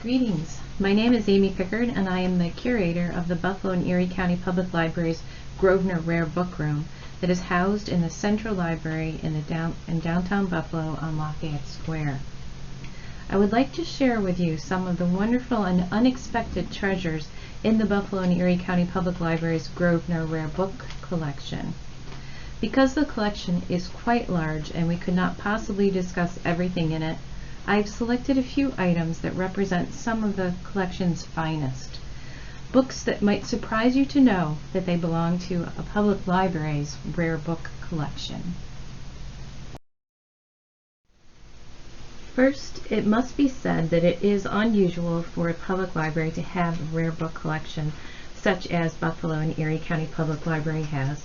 Greetings. My name is Amy Pickard and I am the curator of the Buffalo and Erie County Public Library's Grosvenor Rare Book Room that is housed in the Central Library in downtown Buffalo on Lafayette Square. I would like to share with you some of the wonderful and unexpected treasures in the Buffalo and Erie County Public Library's Grosvenor Rare Book Collection. Because the collection is quite large and we could not possibly discuss everything in it, I've selected a few items that represent some of the collection's finest. Books that might surprise you to know that they belong to a public library's rare book collection. First, it must be said that it is unusual for a public library to have a rare book collection such as Buffalo and Erie County Public Library has.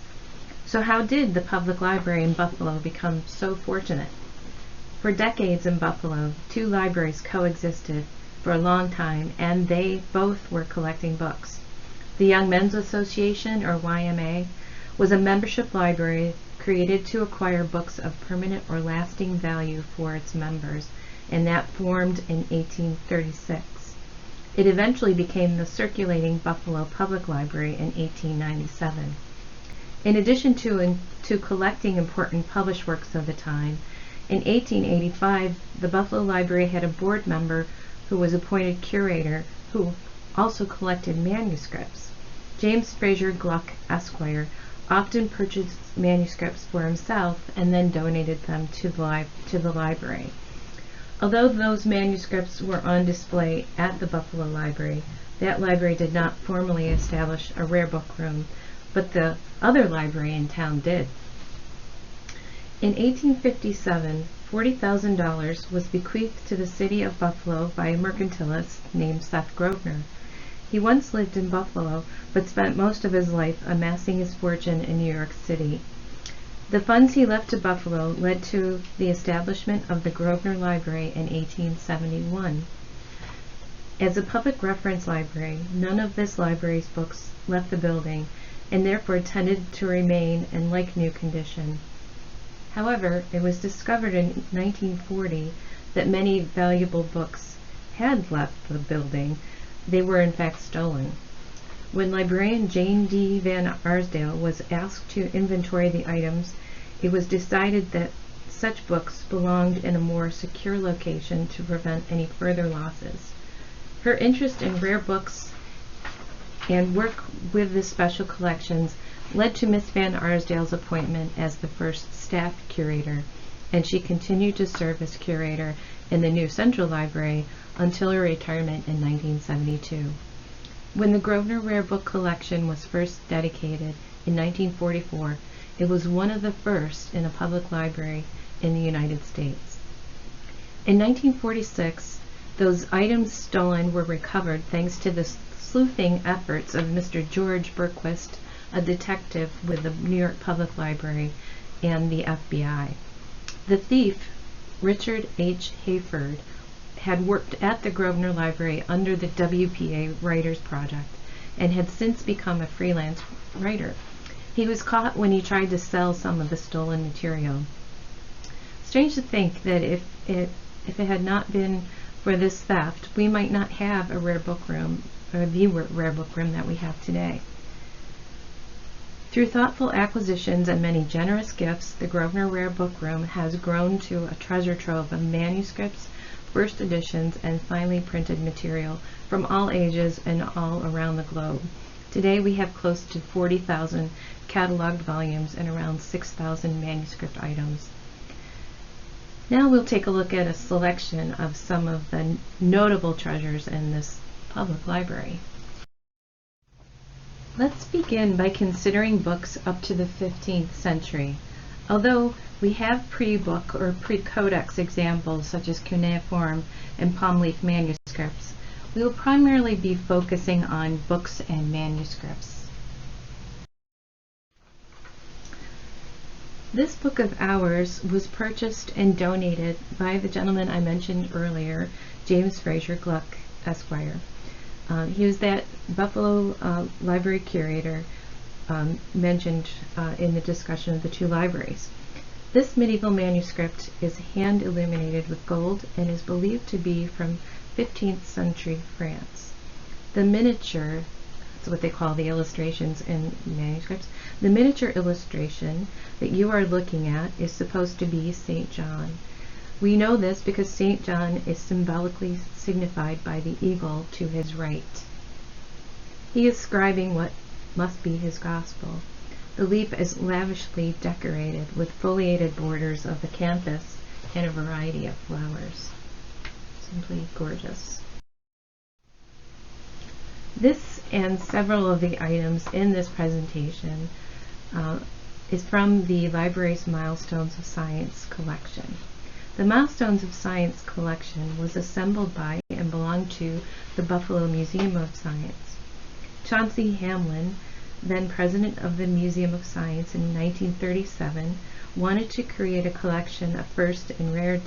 So how did the public library in Buffalo become so fortunate? For decades in Buffalo, two libraries coexisted for a long time, and they both were collecting books. The Young Men's Association, or YMA, was a membership library created to acquire books of permanent or lasting value for its members, and that formed in 1836. It eventually became the Circulating Buffalo Public Library in 1897. In addition to collecting important published works of the time, in 1885, the Buffalo Library had a board member who was appointed curator who also collected manuscripts. James Fraser Gluck, Esquire, often purchased manuscripts for himself and then donated them to the library. Although those manuscripts were on display at the Buffalo Library, that library did not formally establish a rare book room, but the other library in town did. In 1857, $40,000 was bequeathed to the city of Buffalo by a mercantilist named Seth Grosvenor. He once lived in Buffalo, but spent most of his life amassing his fortune in New York City. The funds he left to Buffalo led to the establishment of the Grosvenor Library in 1871. As a public reference library, none of this library's books left the building, and therefore tended to remain in like-new condition. However, it was discovered in 1940 that many valuable books had left the building. They were in fact stolen. When librarian Jane D. Van Arsdale was asked to inventory the items, it was decided that such books belonged in a more secure location to prevent any further losses. Her interest in rare books and work with the special collections led to Miss Van Arsdale's appointment as the first staff curator, and she continued to serve as curator in the new Central Library until her retirement in 1972. When the Grosvenor Rare Book Collection was first dedicated in 1944, it was one of the first in a public library in the United States. In 1946, those items stolen were recovered thanks to the sleuthing efforts of Mr. George Berquist, a detective with the New York Public Library and the FBI. The thief, Richard H. Hayford, had worked at the Grosvenor Library under the WPA Writers Project and had since become a freelance writer. He was caught when he tried to sell some of the stolen material. Strange to think that if it had not been for this theft, we might not have a rare book room, or the rare book room that we have today. Through thoughtful acquisitions and many generous gifts, the Grosvenor Rare Book Room has grown to a treasure trove of manuscripts, first editions, and finely printed material from all ages and all around the globe. Today we have close to 40,000 cataloged volumes and around 6,000 manuscript items. Now we'll take a look at a selection of some of the notable treasures in this public library. Let's begin by considering books up to the 15th century. Although we have pre-book or pre-codex examples such as cuneiform and palm leaf manuscripts, we will primarily be focusing on books and manuscripts. This book of hours was purchased and donated by the gentleman I mentioned earlier, James Fraser Gluck, Esquire. He was that Buffalo library curator mentioned in the discussion of the two libraries. This medieval manuscript is hand illuminated with gold and is believed to be from 15th century France. The miniature, that's what they call the illustrations in manuscripts, the miniature illustration that you are looking at is supposed to be St. John. We know this because St. John is symbolically signified by the eagle to his right. He is scribing what must be his gospel. The leaf is lavishly decorated with foliated borders of acanthus and a variety of flowers. Simply gorgeous. This and several of the items in this presentation is from the library's Milestones of Science collection. The Milestones of Science collection was assembled by and belonged to the Buffalo Museum of Science. Chauncey Hamlin, then president of the Museum of Science in 1937, wanted to create a collection of first and rare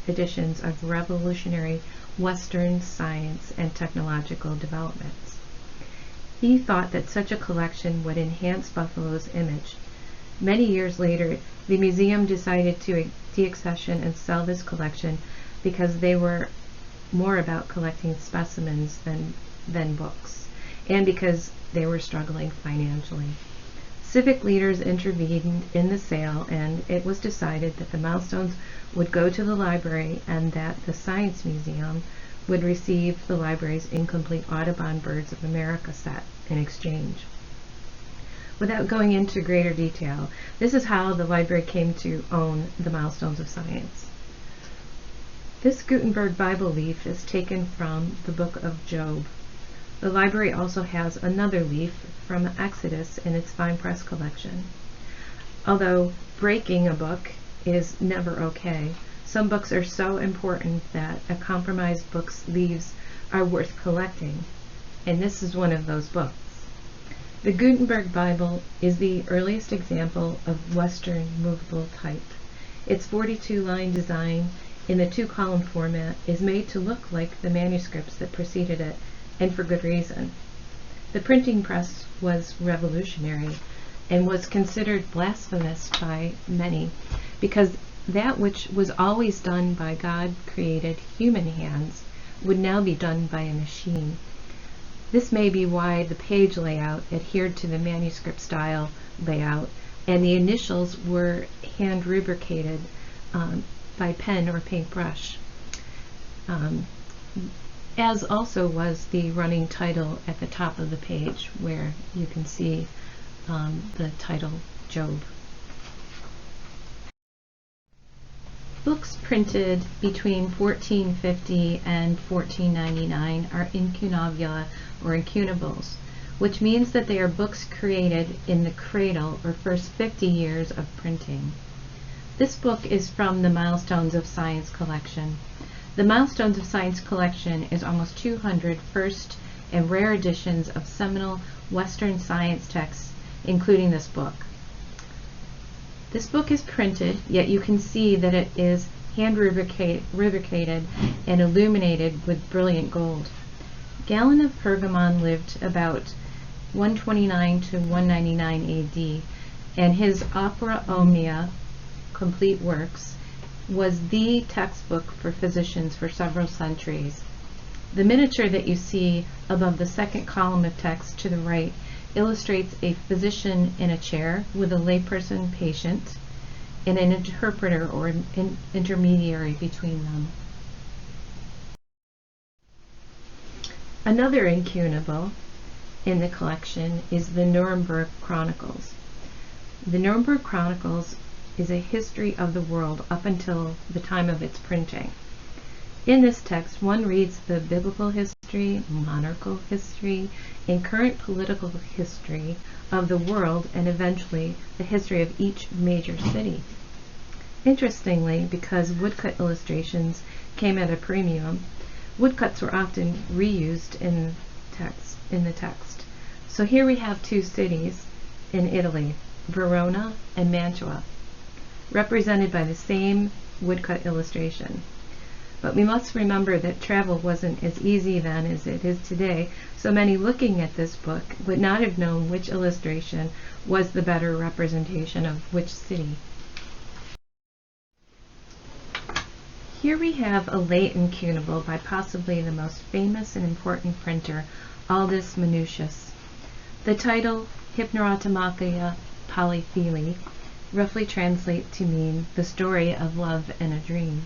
editions of revolutionary Western science and technological developments. He thought that such a collection would enhance Buffalo's image. Many years later, the museum decided to deaccession and sell this collection because they were more about collecting specimens than books, and because they were struggling financially. Civic leaders intervened in the sale, and it was decided that the Milestones would go to the library and that the Science Museum would receive the library's incomplete Audubon Birds of America set in exchange. Without going into greater detail, this is how the library came to own the Milestones of Science. This Gutenberg Bible leaf is taken from the book of Job. The library also has another leaf from Exodus in its fine press collection. Although breaking a book is never okay, some books are so important that a compromised book's leaves are worth collecting, and this is one of those books. The Gutenberg Bible is the earliest example of Western movable type. Its 42-line design in the 2-column format is made to look like the manuscripts that preceded it, and for good reason. The printing press was revolutionary and was considered blasphemous by many because that which was always done by God-created human hands would now be done by a machine. This may be why the page layout adhered to the manuscript style layout, and the initials were hand rubricated by pen or paintbrush, as also was the running title at the top of the page, where you can see the title Job. Books printed between 1450 and 1499 are incunabula or incunables, which means that they are books created in the cradle or first 50 years of printing. This book is from the Milestones of Science collection. The Milestones of Science collection is almost 200 first and rare editions of seminal Western science texts, including this book. This book is printed, yet you can see that it is hand rubricated and illuminated with brilliant gold. Galen of Pergamon lived about 129 to 199 AD, and his Opera Omnia, complete works, was the textbook for physicians for several centuries. The miniature that you see above the second column of text to the right illustrates a physician in a chair with a layperson patient and an interpreter or an intermediary between them. Another incunable in the collection is the Nuremberg Chronicles. The Nuremberg Chronicles is a history of the world up until the time of its printing. In this text, one reads the biblical history, monarchical history, and current political history of the world, and eventually the history of each major city. Interestingly, because woodcut illustrations came at a premium, woodcuts were often reused in the text. So here we have two cities in Italy, Verona and Mantua, represented by the same woodcut illustration. But we must remember that travel wasn't as easy then as it is today, so many looking at this book would not have known which illustration was the better representation of which city. Here we have a late incunable by possibly the most famous and important printer, Aldus Manutius. The title, Hypnerotomachia Polyphili, roughly translates to mean the story of love in a dream.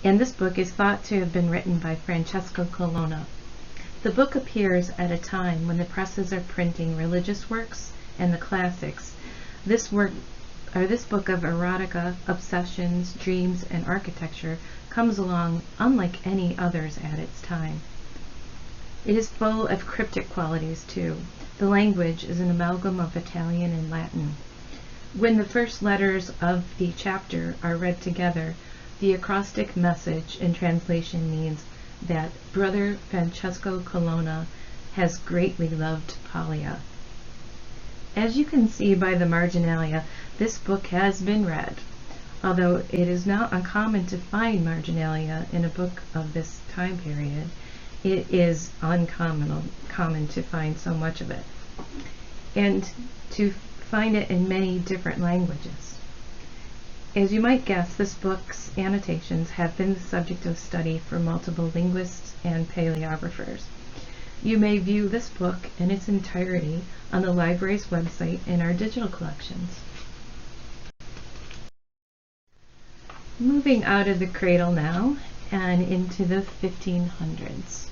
And this book is thought to have been written by Francesco Colonna. The book appears at a time when the presses are printing religious works and the classics. This book of erotica, obsessions, dreams, and architecture comes along unlike any others at its time. It is full of cryptic qualities too. The language is an amalgam of Italian and Latin. When the first letters of the chapter are read together, the acrostic message in translation means that Brother Francesco Colonna has greatly loved Palia. As you can see by the marginalia, this book has been read, although it is not uncommon to find marginalia in a book of this time period. It is common to find so much of it, and to find it in many different languages. As you might guess, this book's annotations have been the subject of study for multiple linguists and paleographers. You may view this book in its entirety on the library's website in our digital collections. Moving out of the cradle now and into the 1500s.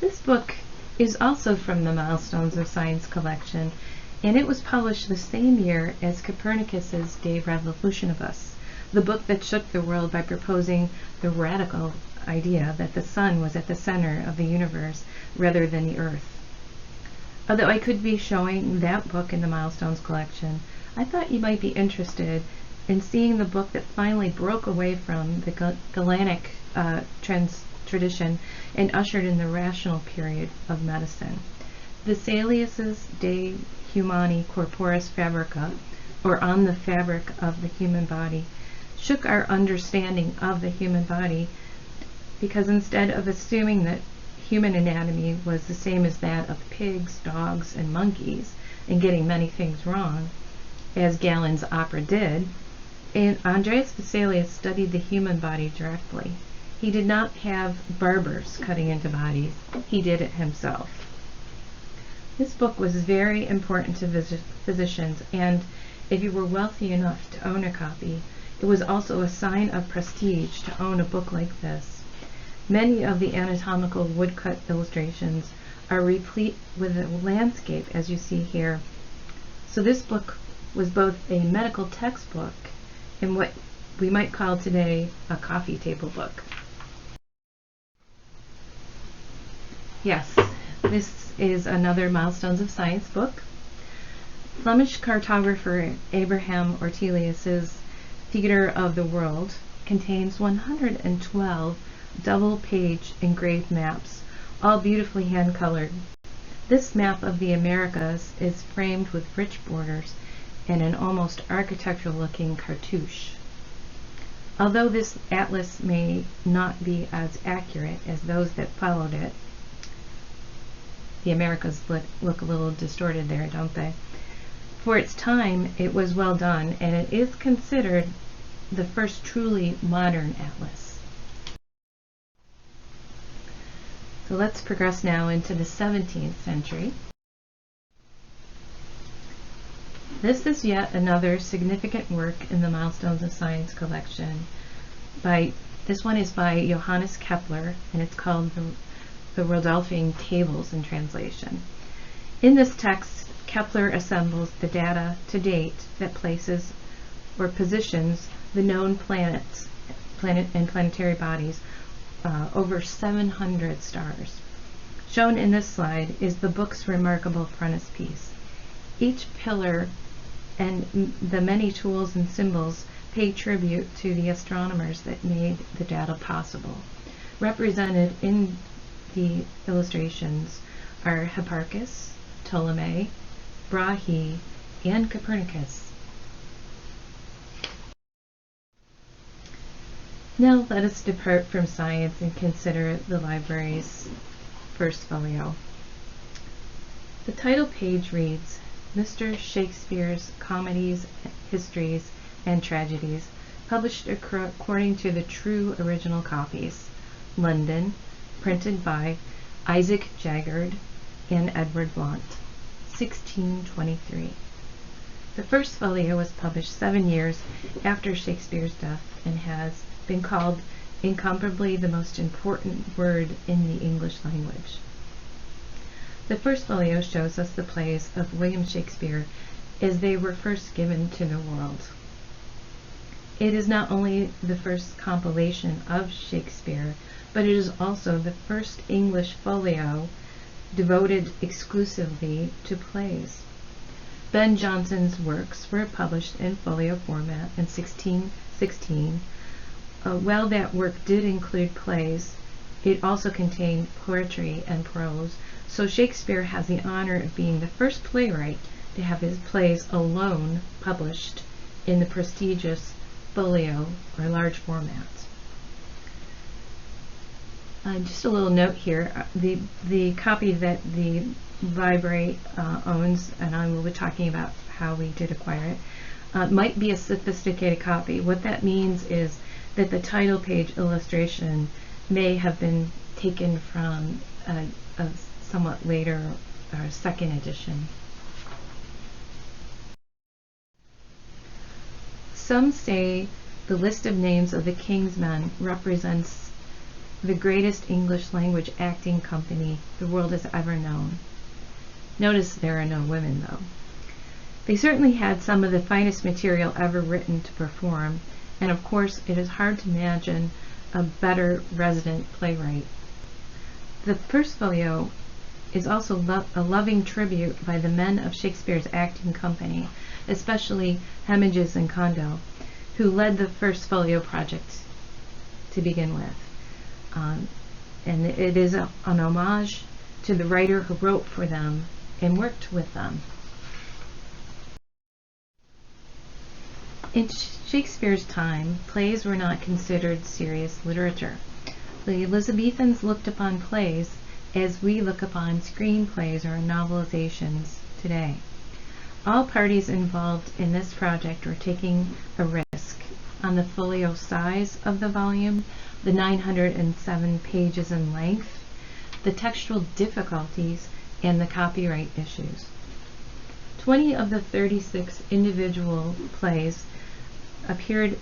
This book is also from the Milestones of Science collection, and it was published the same year as Copernicus's De Revolutionibus, the book that shook the world by proposing the radical idea that the sun was at the center of the universe rather than the earth. Although I could be showing that book in the Milestones collection, I thought you might be interested in seeing the book that finally broke away from the Galenic tradition and ushered in the rational period of medicine. Vesalius's De Humani Corporis Fabrica, or On the Fabric of the Human Body, shook our understanding of the human body, because instead of assuming that human anatomy was the same as that of pigs, dogs, and monkeys, and getting many things wrong, as Galen's opera did, and Andreas Vesalius studied the human body directly. He did not have barbers cutting into bodies. He did it himself. This book was very important to physicians, and if you were wealthy enough to own a copy, it was also a sign of prestige to own a book like this. Many of the anatomical woodcut illustrations are replete with a landscape, as you see here. So this book was both a medical textbook and what we might call today a coffee table book. Yes, this is another Milestones of Science book. Flemish cartographer Abraham Ortelius's Theatre of the World contains 112 double-page engraved maps, all beautifully hand-colored. This map of the Americas is framed with rich borders and an almost architectural-looking cartouche. Although this atlas may not be as accurate as those that followed it, the Americas look a little distorted there, don't they? For its time, it was well done, and it is considered the first truly modern atlas. So let's progress now into the 17th century. This is yet another significant work in the Milestones of Science collection. This one is by Johannes Kepler, and it's called the Rodolfing Tables in translation. In this text, Kepler assembles the data to date that places or positions the known planets and planetary bodies over 700 stars. Shown in this slide is the book's remarkable frontispiece. Each pillar and the many tools and symbols pay tribute to the astronomers that made the data possible. Represented in the illustrations are Hipparchus, Ptolemy, Brahe, and Copernicus. Now let us depart from science and consider the library's first folio. The title page reads, Mr. Shakespeare's Comedies, Histories, and tragedies, published according to the true original copies. London, printed by Isaac Jaggard and Edward Blount, 1623. The first folio was published 7 years after Shakespeare's death and has been called incomparably the most important word in the English language. The first folio shows us the plays of William Shakespeare as they were first given to the world. It is not only the first compilation of Shakespeare, but it is also the first English folio devoted exclusively to plays. Ben Jonson's works were published in folio format in 1616. While that work did include plays, it also contained poetry and prose, so Shakespeare has the honor of being the first playwright to have his plays alone published in the prestigious folio or large format. Just a little note here, the copy that the library owns, and I will be talking about how we did acquire it, might be a sophisticated copy. What that means is that the title page illustration may have been taken from a somewhat later or second edition. Some say the list of names of the King's Men represents the greatest English language acting company the world has ever known. Notice there are no women, though. They certainly had some of the finest material ever written to perform, and of course it is hard to imagine a better resident playwright. The first folio is also a loving tribute by the men of Shakespeare's acting company, especially Hemminges and Condell, who led the first folio project to begin with. And it is an homage to the writer who wrote for them and worked with them. In Shakespeare's time, plays were not considered serious literature. The Elizabethans looked upon plays as we look upon screenplays or novelizations today. All parties involved in this project were taking a risk on the folio size of the volume, the 907 pages in length, the textual difficulties, and the copyright issues. 20 of the 36 individual plays appeared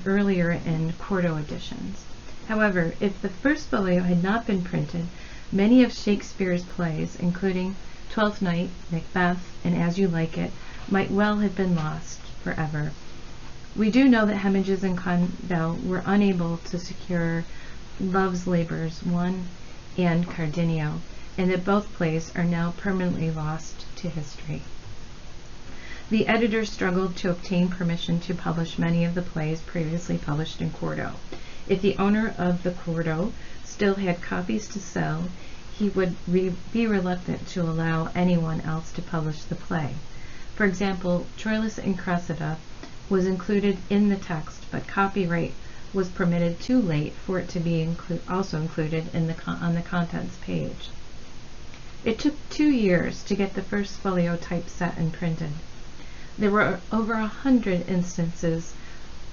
earlier in quarto editions. However, if the first folio had not been printed, many of Shakespeare's plays, including Twelfth Night, Macbeth, and As You Like It, might well have been lost forever. We do know that Hemminges and Condell were unable to secure Love's Labours I and Cardenio, and that both plays are now permanently lost to history. The editors struggled to obtain permission to publish many of the plays previously published in quarto. If the owner of the quarto still had copies to sell, he would be reluctant to allow anyone else to publish the play. For example, Troilus and Cressida was included in the text, but copyright was permitted too late for it to be also included in on the contents page. It took 2 years to get the first folio typeset and printed. There were over 100 instances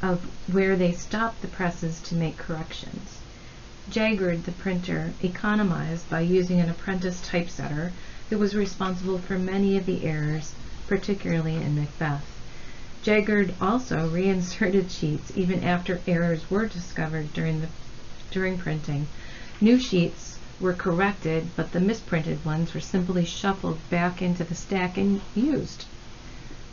of where they stopped the presses to make corrections. Jaggard, the printer, economized by using an apprentice typesetter who was responsible for many of the errors, particularly in Macbeth. Jaggard also reinserted sheets even after errors were discovered during printing. New sheets were corrected, but the misprinted ones were simply shuffled back into the stack and used.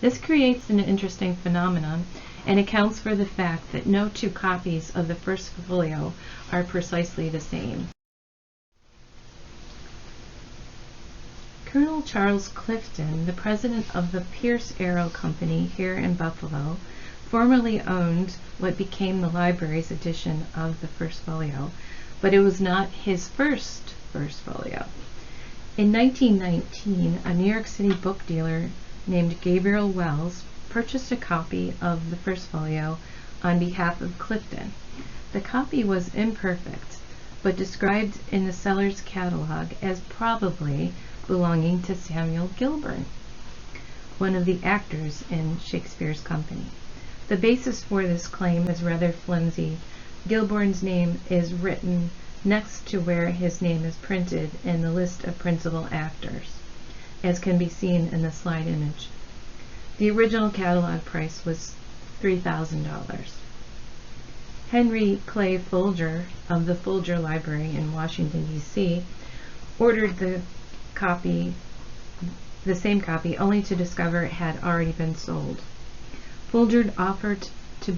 This creates an interesting phenomenon and accounts for the fact that no two copies of the first folio are precisely the same. Colonel Charles Clifton, the president of the Pierce Arrow Company here in Buffalo, formerly owned what became the library's edition of the first folio, but it was not his first folio. In 1919, a New York City book dealer named Gabriel Wells purchased a copy of the first folio on behalf of Clifton. The copy was imperfect, but described in the seller's catalog as probably belonging to Samuel Gilburn, one of the actors in Shakespeare's company. The basis for this claim is rather flimsy. Gilborne's name is written next to where his name is printed in the list of principal actors, as can be seen in the slide image. The original catalog price was $3,000. Henry Clay Folger of the Folger Library in Washington, D.C., ordered the same copy, only to discover it had already been sold. Folger offered to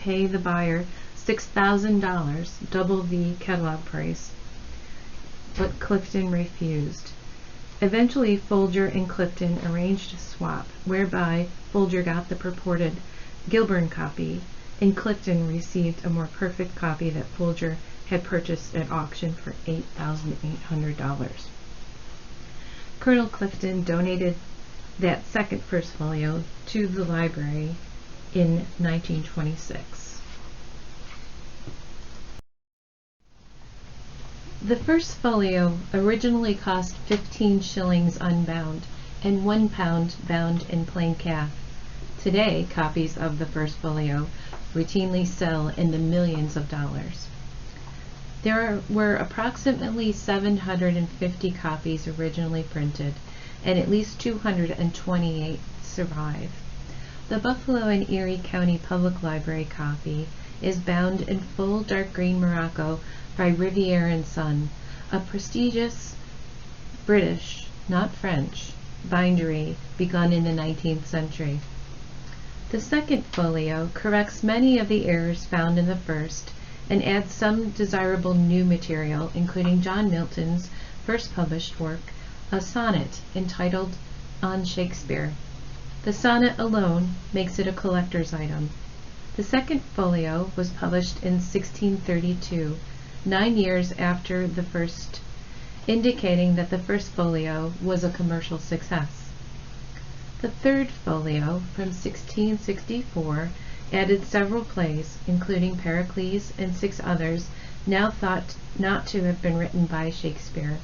pay the buyer $6,000, double the catalog price, but Clifton refused. Eventually, Folger and Clifton arranged a swap, whereby Folger got the purported Gilborne copy, and Clifton received a more perfect copy that Folger had purchased at auction for $8,800. Colonel Clifton donated that second first folio to the library in 1926. The first folio originally cost 15 shillings unbound and £1 bound in plain calf. Today, copies of the first folio routinely sell into millions of dollars. There were approximately 750 copies originally printed, and at least 228 survive. The Buffalo and Erie County Public Library copy is bound in full dark green morocco by Riviere & Son, a prestigious British, not French, bindery begun in the 19th century. The second folio corrects many of the errors found in the first and adds some desirable new material, including John Milton's first published work, a sonnet entitled On Shakespeare. The sonnet alone makes it a collector's item. The second folio was published in 1632, 9 years after the first, indicating that the first folio was a commercial success. The third folio, from 1664, added several plays, including Pericles and 6 others now thought not to have been written by Shakespeare.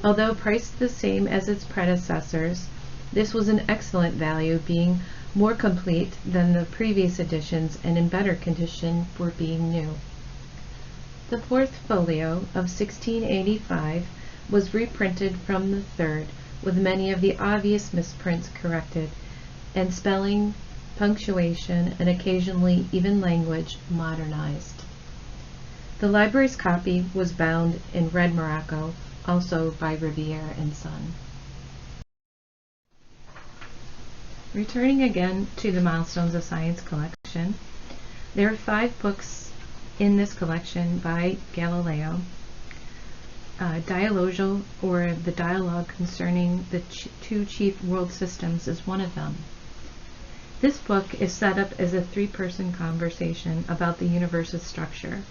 Although priced the same as its predecessors, this was an excellent value, being more complete than the previous editions and in better condition for being new. The fourth folio of 1685 was reprinted from the third, with many of the obvious misprints corrected, and spelling, punctuation, and occasionally even language modernized. The library's copy was bound in red morocco, also by Riviere & Son. Returning again to the Milestones of Science collection, there are 5 books in this collection by Galileo. Dialogial, or the dialogue concerning the 2 chief world systems, is one of them. This book is set up as a 3-person conversation about the universe's structure.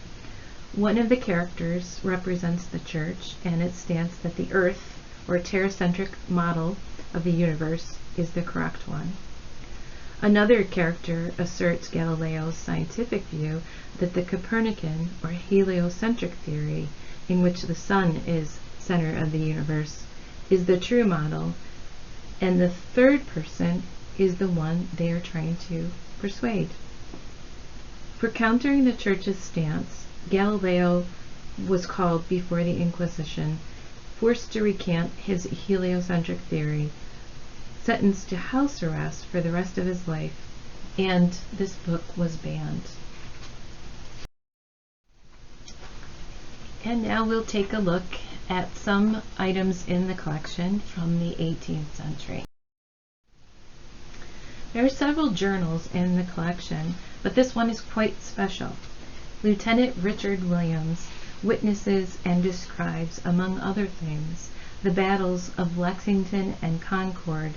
One of the characters represents the Church and its stance that the Earth, or terracentric model of the universe, is the correct one. Another character asserts Galileo's scientific view that the Copernican, or heliocentric theory, in which the sun is center of the universe, is the true model, and the third person is the one they are trying to persuade. For countering the Church's stance, Galileo was called before the Inquisition, forced to recant his heliocentric theory, sentenced to house arrest for the rest of his life, and this book was banned. And now we'll take a look at some items in the collection from the 18th century. There are several journals in the collection, but this one is quite special. Lieutenant Richard Williams witnesses and describes, among other things, the battles of Lexington and Concord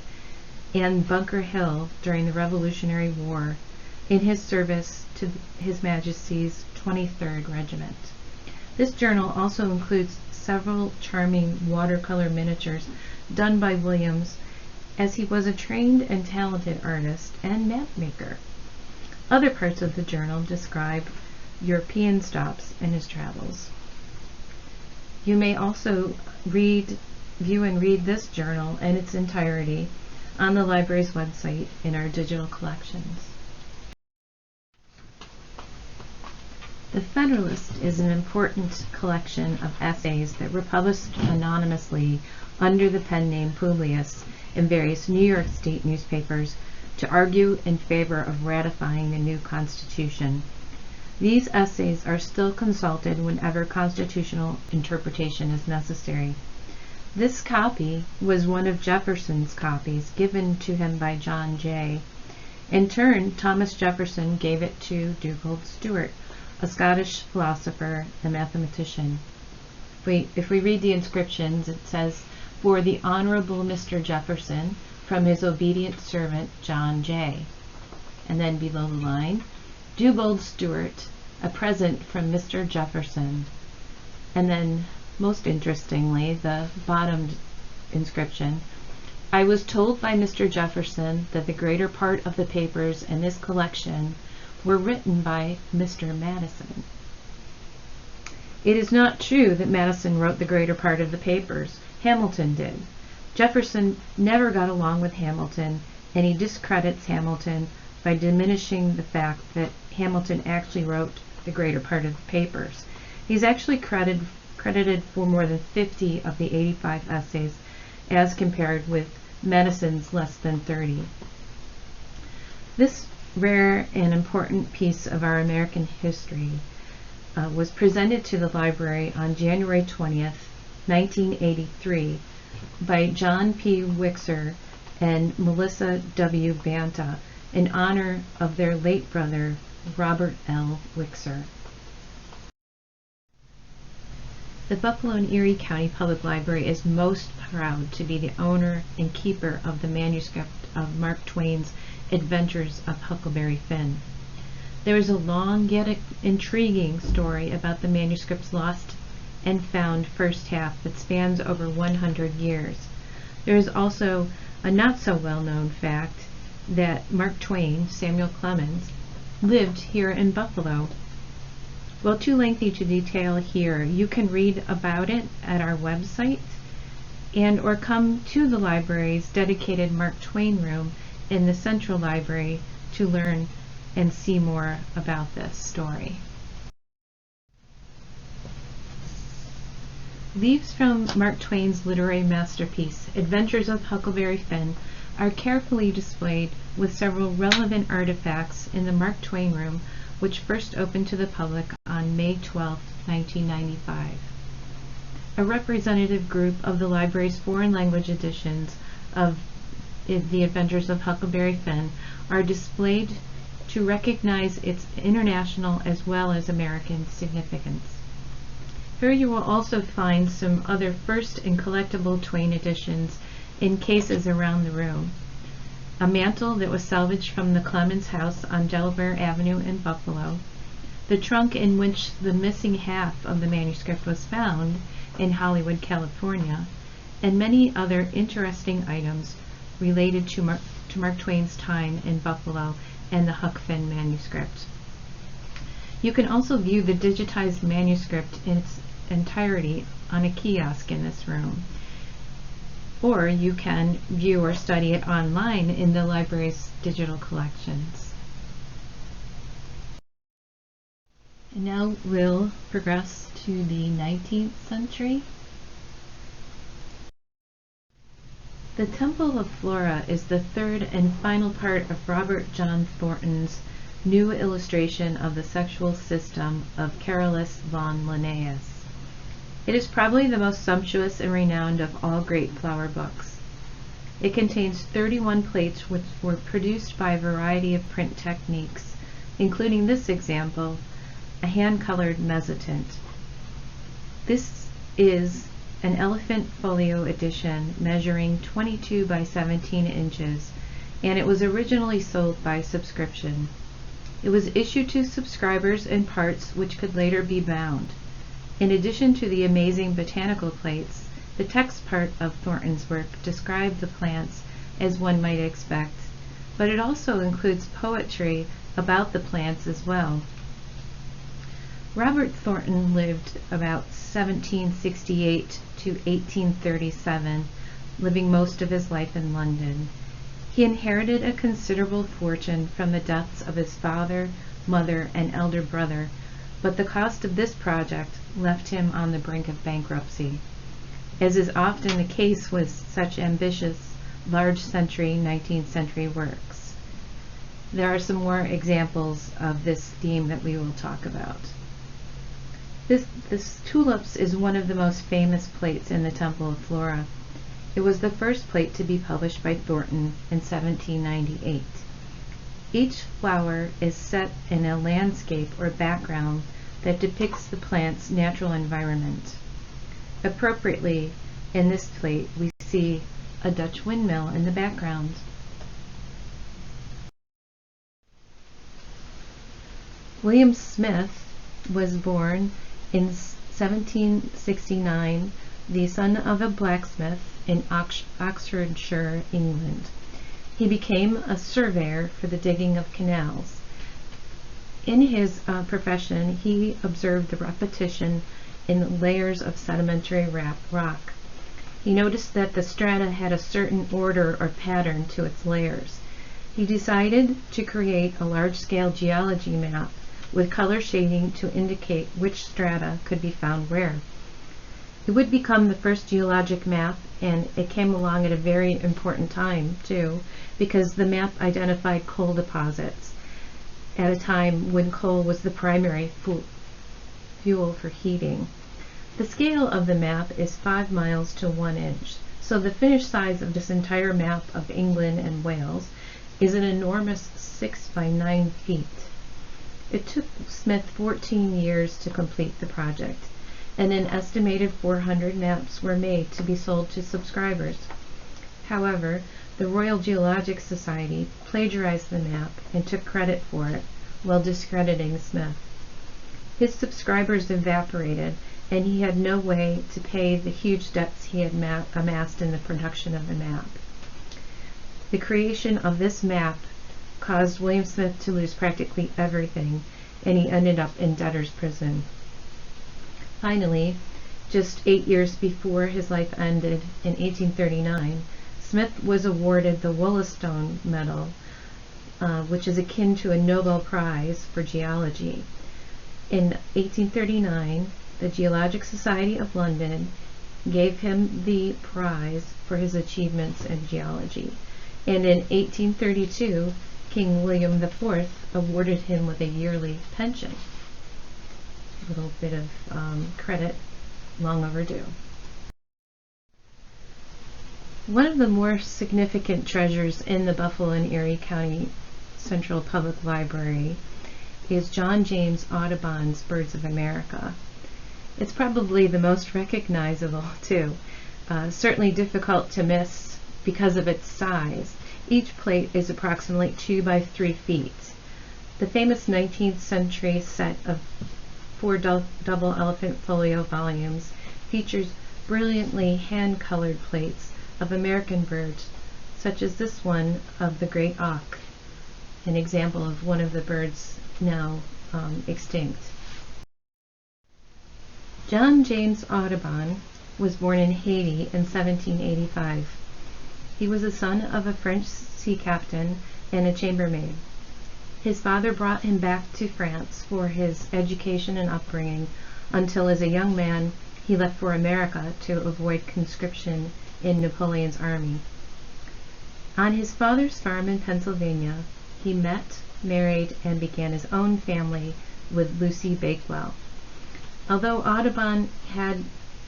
and Bunker Hill during the Revolutionary War in his service to His Majesty's 23rd Regiment. This journal also includes several charming watercolor miniatures done by Williams, as he was a trained and talented artist and map maker. Other parts of the journal describe European stops in his travels. You may also view and read this journal in its entirety on the library's website in our digital collections. The Federalist is an important collection of essays that were published anonymously under the pen name Publius in various New York State newspapers to argue in favor of ratifying the new Constitution. These essays are still consulted whenever constitutional interpretation is necessary. This copy was one of Jefferson's copies given to him by John Jay. In turn, Thomas Jefferson gave it to Dugald Stewart, a Scottish philosopher and mathematician. If we read the inscriptions, it says, "For the Honorable Mr. Jefferson, from his obedient servant John Jay." And then below the line, "Dugald Stewart, a present from Mr. Jefferson." And then, most interestingly, the bottom inscription, "I was told by Mr. Jefferson that the greater part of the papers in this collection were written by Mr. Madison." It is not true that Madison wrote the greater part of the papers. Hamilton did. Jefferson never got along with Hamilton, and he discredits Hamilton by diminishing the fact that Hamilton actually wrote the greater part of the papers. He's actually credited for more than 50 of the 85 essays, as compared with Madison's less than 30. This rare and important piece of our American history was presented to the library on January 20th, 1983 by John P. Wixer and Melissa W. Banta in honor of their late brother, Robert L. Wixer. The Buffalo and Erie County Public Library is most proud to be the owner and keeper of the manuscript of Mark Twain's Adventures of Huckleberry Finn. There is a long yet intriguing story about the manuscript's lost and found first half that spans over 100 years. There is also a not so well known fact that Mark Twain, Samuel Clemens, lived here in Buffalo. Well, too lengthy to detail here. You can read about it at our website and or come to the library's dedicated Mark Twain room in the Central Library to learn and see more about this story. Leaves from Mark Twain's literary masterpiece, Adventures of Huckleberry Finn, are carefully displayed with several relevant artifacts in the Mark Twain room, which first opened to the public on May 12, 1995. A representative group of the library's foreign language editions of The Adventures of Huckleberry Finn are displayed to recognize its international as well as American significance. Here you will also find some other first and collectible Twain editions in cases around the room. A mantle that was salvaged from the Clemens house on Delaware Avenue in Buffalo, the trunk in which the missing half of the manuscript was found in Hollywood, California, and many other interesting items related to Mark Twain's time in Buffalo and the Huck Finn manuscript. You can also view the digitized manuscript in its entirety on a kiosk in this room, or you can view or study it online in the library's digital collections. And now we'll progress to the 19th century. The Temple of Flora is the third and final part of Robert John Thornton's new illustration of the sexual system of Carolus von Linnaeus. It is probably the most sumptuous and renowned of all great flower books. It contains 31 plates which were produced by a variety of print techniques, including this example, a hand-colored mezzotint. This is an elephant folio edition measuring 22 by 17 inches, and it was originally sold by subscription. It was issued to subscribers in parts which could later be bound. In addition to the amazing botanical plates, the text part of Thornton's work described the plants as one might expect, but it also includes poetry about the plants as well. Robert Thornton lived about 1768 to 1837, living most of his life in London. He inherited a considerable fortune from the deaths of his father, mother, and elder brother, but the cost of this project left him on the brink of bankruptcy. As is often the case with such ambitious, large-century 19th century works. There are some more examples of this theme that we will talk about. This tulips is one of the most famous plates in the Temple of Flora. It was the first plate to be published by Thornton in 1798. Each flower is set in a landscape or background that depicts the plant's natural environment. Appropriately, in this plate, we see a Dutch windmill in the background. William Smith was born in 1769, the son of a blacksmith in Oxfordshire, England. He became a surveyor for the digging of canals. In his profession, he observed the repetition in layers of sedimentary rock. He noticed that the strata had a certain order or pattern to its layers. He decided to create a large-scale geology map with color shading to indicate which strata could be found where. It would become the first geologic map, and it came along at a very important time, too, because the map identified coal deposits at a time when coal was the primary fuel for heating. The scale of the map is 5 miles to 1 inch, so the finished size of this entire map of England and Wales is an enormous 6 by 9 feet. It took Smith 14 years to complete the project, and an estimated 400 maps were made to be sold to subscribers. However, the Royal Geological Society plagiarized the map and took credit for it, while discrediting Smith. His subscribers evaporated, and he had no way to pay the huge debts he had amassed in the production of the map. The creation of this map caused William Smith to lose practically everything, and he ended up in debtor's prison. Finally, just 8 years before his life ended in 1839, Smith was awarded the Willistone Medal, which is akin to a Nobel Prize for geology. In 1839, the Geological Society of London gave him the prize for his achievements in geology, and in 1832, King William IV awarded him with a yearly pension. A little bit of credit, long overdue. One of the more significant treasures in the Buffalo and Erie County Central Public Library is John James Audubon's Birds of America. It's probably the most recognizable, too. Certainly difficult to miss because of its size. Each plate is approximately 2 by 3 feet. The famous 19th century set of 4 double elephant folio volumes features brilliantly hand-colored plates of American birds, such as this one of the great auk, an example of one of the birds now extinct. John James Audubon was born in Haiti in 1785. He was the son of a French sea captain and a chambermaid. His father brought him back to France for his education and upbringing until, as a young man, he left for America to avoid conscription in Napoleon's army. On his father's farm in Pennsylvania, he met, married, and began his own family with Lucy Bakewell. Although Audubon had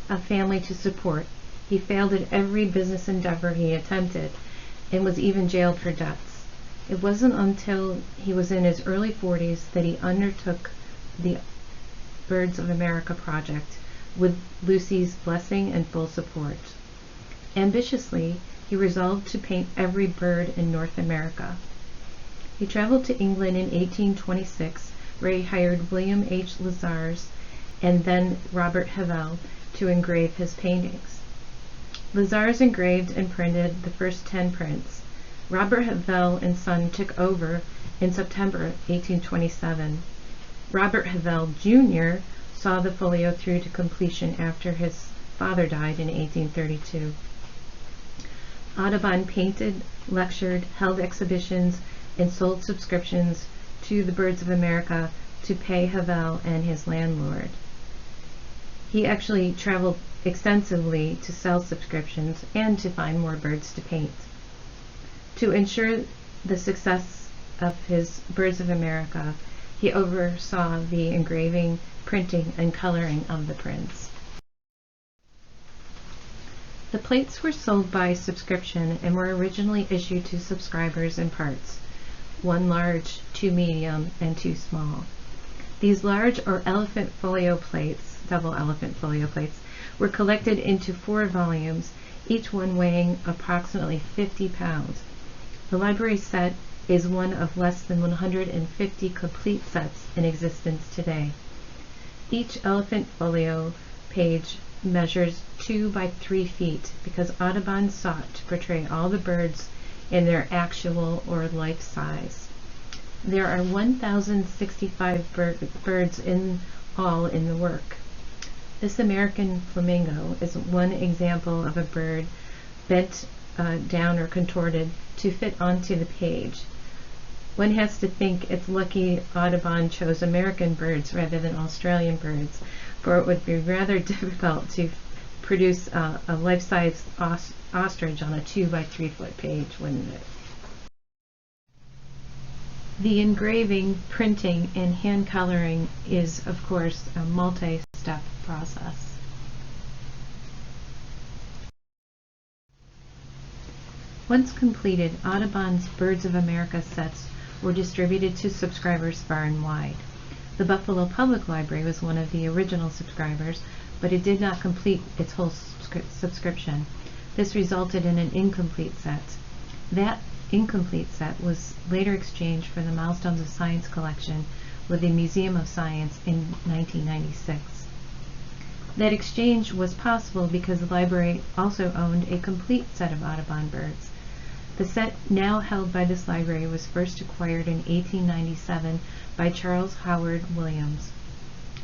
a family to support, he failed at every business endeavor he attempted and was even jailed for debts. It wasn't until he was in his early 40s that he undertook the Birds of America project with Lucy's blessing and full support. Ambitiously, he resolved to paint every bird in North America. He traveled to England in 1826, where he hired William H. Lazars and then Robert Havell to engrave his paintings. Lazars engraved and printed the first 10 prints. Robert Havell and Son took over in September 1827. Robert Havell Jr. saw the folio through to completion after his father died in 1832. Audubon painted, lectured, held exhibitions, and sold subscriptions to the Birds of America to to pay Havel and his landlord. He actually traveled extensively to sell subscriptions and to find more birds to paint. To ensure the success of his Birds of America, he oversaw the engraving, printing, and coloring of the prints. The plates were sold by subscription and were originally issued to subscribers in parts, 1 large, 2 medium, and 2 small. These large or elephant folio plates, double elephant folio plates, were collected into 4 volumes, each one weighing approximately 50 pounds. The library set is one of less than 150 complete sets in existence today. Each elephant folio page measures 2 by 3 feet because Audubon sought to portray all the birds in their actual or life size. There are 1,065 birds in all in the work. This American flamingo is one example of a bird bent down or contorted to fit onto the page. One has to think it's lucky Audubon chose American birds rather than Australian birds, for it would be rather difficult to produce a life-size ostrich on a 2 by 3 foot page, wouldn't it? The engraving, printing, and hand coloring is, of course, a multi-step process. Once completed, Audubon's Birds of America sets were distributed to subscribers far and wide. The Buffalo Public Library was one of the original subscribers, but it did not complete its whole subscription. This resulted in an incomplete set. That incomplete set was later exchanged for the Milestones of Science collection with the Museum of Science in 1996. That exchange was possible because the library also owned a complete set of Audubon birds. The set now held by this library was first acquired in 1897 by Charles Howard Williams.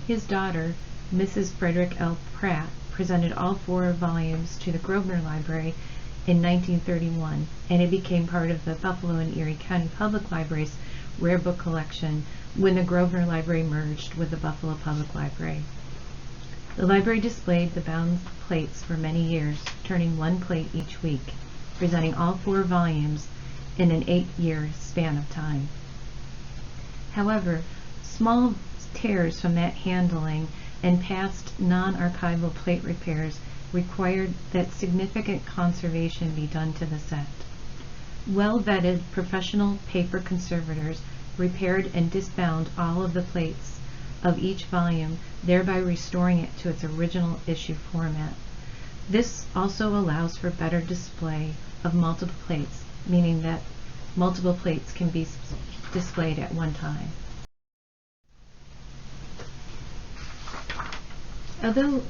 His daughter, Mrs. Frederick L. Pratt, presented all 4 volumes to the Grosvenor Library in 1931, and it became part of the Buffalo and Erie County Public Library's rare book collection when the Grosvenor Library merged with the Buffalo Public Library. The library displayed the bound plates for many years, turning 1 plate each week, presenting all 4 volumes in an 8-year span of time. However, small tears from that handling and past non-archival plate repairs required that significant conservation be done to the set. Well-vetted professional paper conservators repaired and disbound all of the plates of each volume, thereby restoring it to its original issue format. This also allows for better display of multiple plates, meaning that multiple plates can be displayed at one time. Although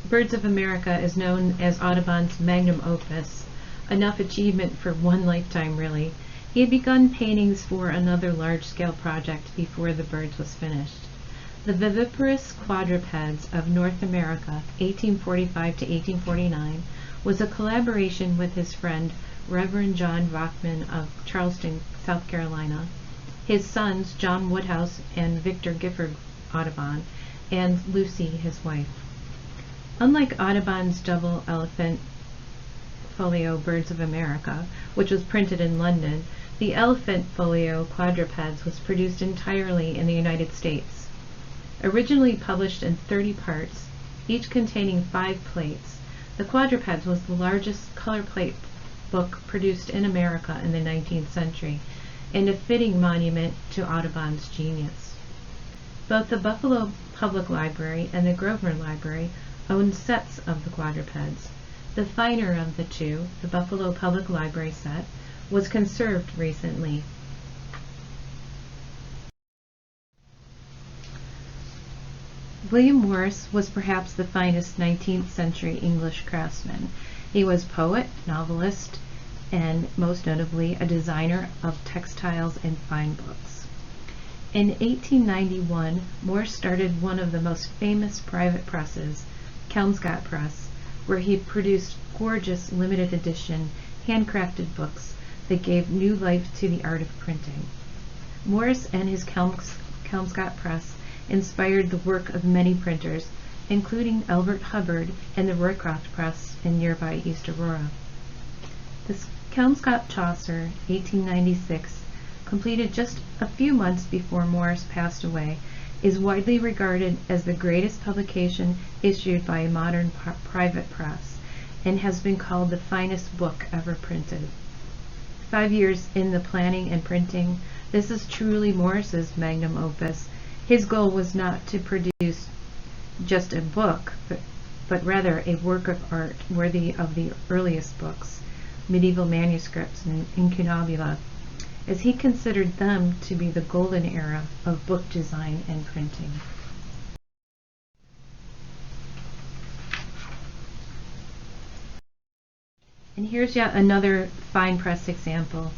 Birds of America is known as Audubon's magnum opus, enough achievement for one lifetime really, he had begun paintings for another large-scale project before the birds was finished. The Viviparous Quadrupeds of North America, 1845 to 1849, was a collaboration with his friend Reverend John Rockman of Charleston, South Carolina, his sons John Woodhouse and Victor Gifford Audubon, and Lucy, his wife. Unlike Audubon's double elephant folio Birds of America, which was printed in London, the elephant folio Quadrupeds was produced entirely in the United States. Originally published in 30 parts, each containing 5 plates, the Quadrupeds was the largest color plate book produced in America in the 19th century, and a fitting monument to Audubon's genius. Both the Buffalo Public Library and the Grosvenor Library owned sets of the quadrupeds. The finer of the two, the Buffalo Public Library set, was conserved recently. William Morris was perhaps the finest 19th century English craftsman. He was poet, novelist, and most notably a designer of textiles and fine books. In 1891, Morris started one of the most famous private presses, Kelmscott Press, where he produced gorgeous limited edition handcrafted books that gave new life to the art of printing. Morris and his Kelmscott Press inspired the work of many printers, including Elbert Hubbard and the Roycroft Press in nearby East Aurora. The Kelmscott Chaucer, 1896, completed just a few months before Morris passed away, is widely regarded as the greatest publication issued by a modern private press, and has been called the finest book ever printed. 5 years in the planning and printing, this is truly Morris's magnum opus. His goal was not to produce just a book, but rather a work of art worthy of the earliest books, medieval manuscripts and incunabula, as he considered them to be the golden era of book design and printing. And here's yet another fine press example.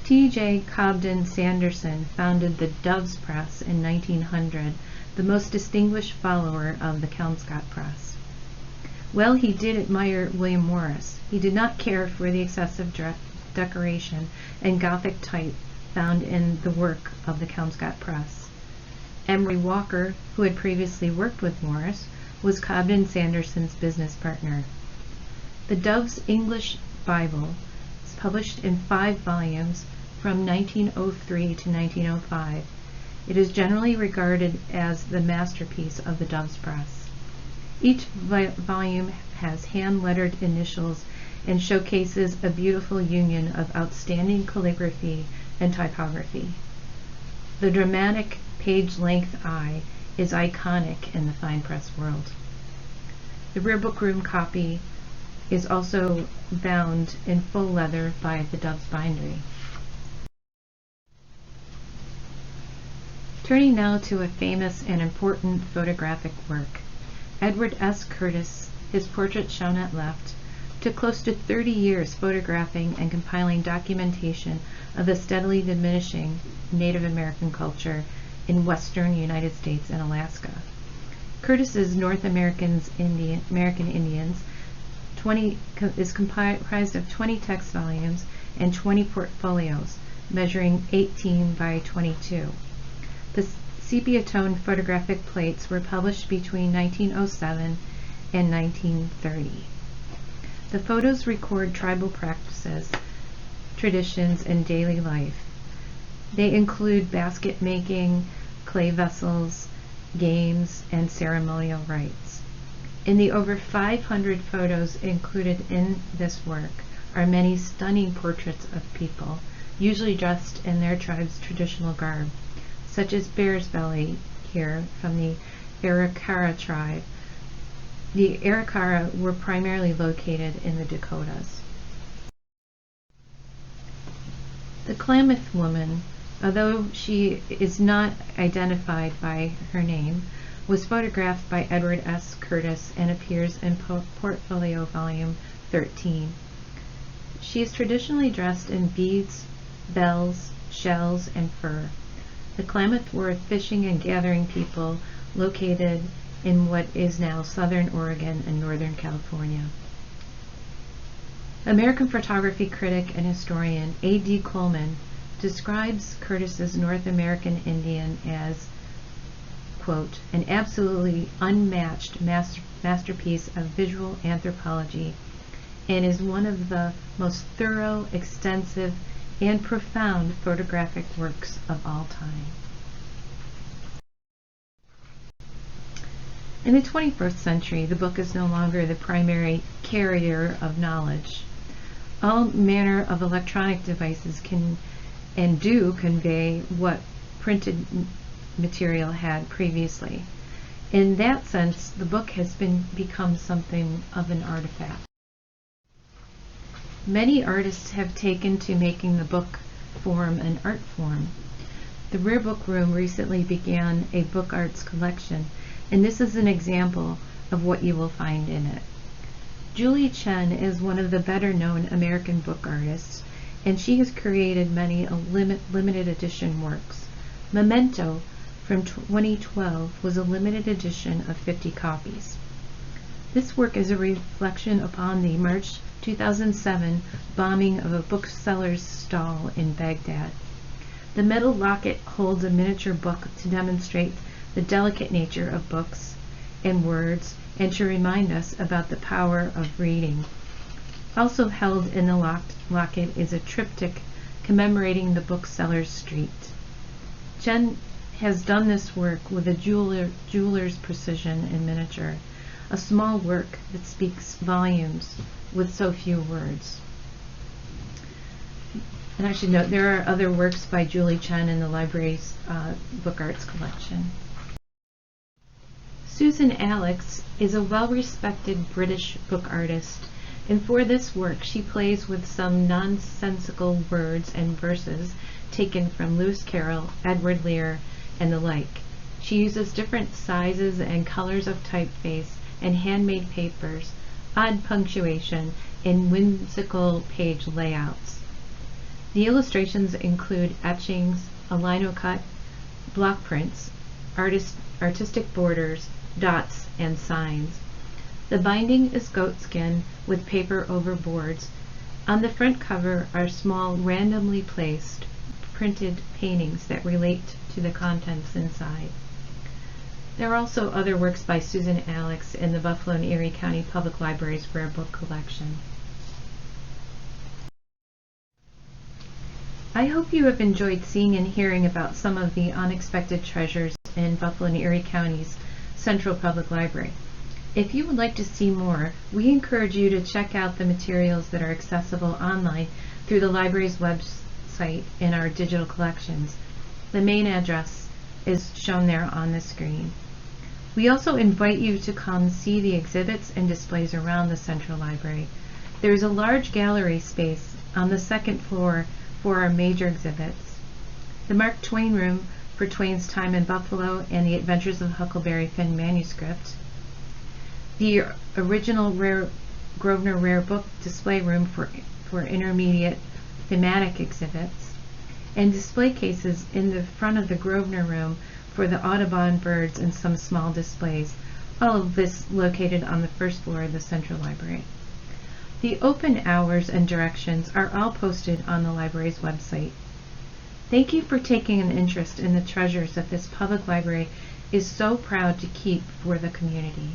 T.J. Cobden Sanderson founded the Doves Press in 1900, the most distinguished follower of the Kelmscott Press. Well, he did admire William Morris. He did not care for the excessive decoration and Gothic type found in the work of the Kelmscott Press. Emery Walker, who had previously worked with Morris, was Cobden Sanderson's business partner. The Doves English Bible is published in 5 volumes from 1903 to 1905. It is generally regarded as the masterpiece of the Doves Press. Each volume has hand-lettered initials and showcases a beautiful union of outstanding calligraphy and typography. The dramatic page-length eye is iconic in the fine press world. The rear bookroom copy is also bound in full leather by the Doves Bindery. Turning now to a famous and important photographic work, Edward S. Curtis, his portrait shown at left, took close to 30 years photographing and compiling documentation of the steadily diminishing Native American culture in western United States and Alaska. Curtis's North American Indians is comprised of 20 text volumes and 20 portfolios, measuring 18 by 22. The sepia tone photographic plates were published between 1907 and 1930. The photos record tribal practices, traditions, and daily life. They include basket making, clay vessels, games, and ceremonial rites. In the over 500 photos included in this work are many stunning portraits of people, usually dressed in their tribe's traditional garb, such as Bear's Belly here from the Arikara tribe. The Arikara were primarily located in the Dakotas. The Klamath Woman, although she is not identified by her name, was photographed by Edward S. Curtis and appears in Portfolio Volume 13. She is traditionally dressed in beads, bells, shells, and fur. The Klamath were a fishing and gathering people located in what is now southern Oregon and northern California. American photography critic and historian A.D. Coleman describes Curtis's North American Indian as, quote, an absolutely unmatched masterpiece of visual anthropology, and is one of the most thorough, extensive, and profound photographic works of all time. In the 21st century, the book is no longer the primary carrier of knowledge. All manner of electronic devices can and do convey what printed material had previously. In that sense, the book has become something of an artifact. Many artists have taken to making the book form an art form. The Rare Book Room recently began a book arts collection, and this is an example of what you will find in it. Julie Chen is one of the better-known American book artists, and she has created many limited edition works. Memento from 2012 was a limited edition of 50 copies. This work is a reflection upon the March 2007 bombing of a bookseller's stall in Baghdad. The metal locket holds a miniature book to demonstrate the delicate nature of books and words, and to remind us about the power of reading. Also held in the locket is a triptych commemorating the bookseller's street. Chen has done this work with a jeweler's precision in miniature, a small work that speaks volumes with so few words. And I should note there are other works by Julie Chen in the library's book arts collection. Susan Alex is a well-respected British book artist, and for this work she plays with some nonsensical words and verses taken from Lewis Carroll, Edward Lear, and the like. She uses different sizes and colors of typeface and handmade papers, odd punctuation, and whimsical page layouts. The illustrations include etchings, a lino cut, block prints, artistic borders, dots, and signs. The binding is goatskin with paper over boards. On the front cover are small, randomly placed, printed paintings that relate to the contents inside. There are also other works by Susan Alex in the Buffalo and Erie County Public Library's rare book collection. I hope you have enjoyed seeing and hearing about some of the unexpected treasures in Buffalo and Erie County's Central Public Library. If you would like to see more, we encourage you to check out the materials that are accessible online through the library's website in our digital collections. The main address is shown there on the screen. We also invite you to come see the exhibits and displays around the Central Library. There is a large gallery space on the second floor for our major exhibits. The Mark Twain Room for Twain's time in Buffalo and the Adventures of Huckleberry Finn manuscript. The original Grosvenor Rare Book Display Room for intermediate thematic exhibits, and display cases in the front of the Grosvenor Room for the Audubon birds and some small displays, all of this located on the first floor of the Central Library. The open hours and directions are all posted on the library's website. Thank you for taking an interest in the treasures that this public library is so proud to keep for the community.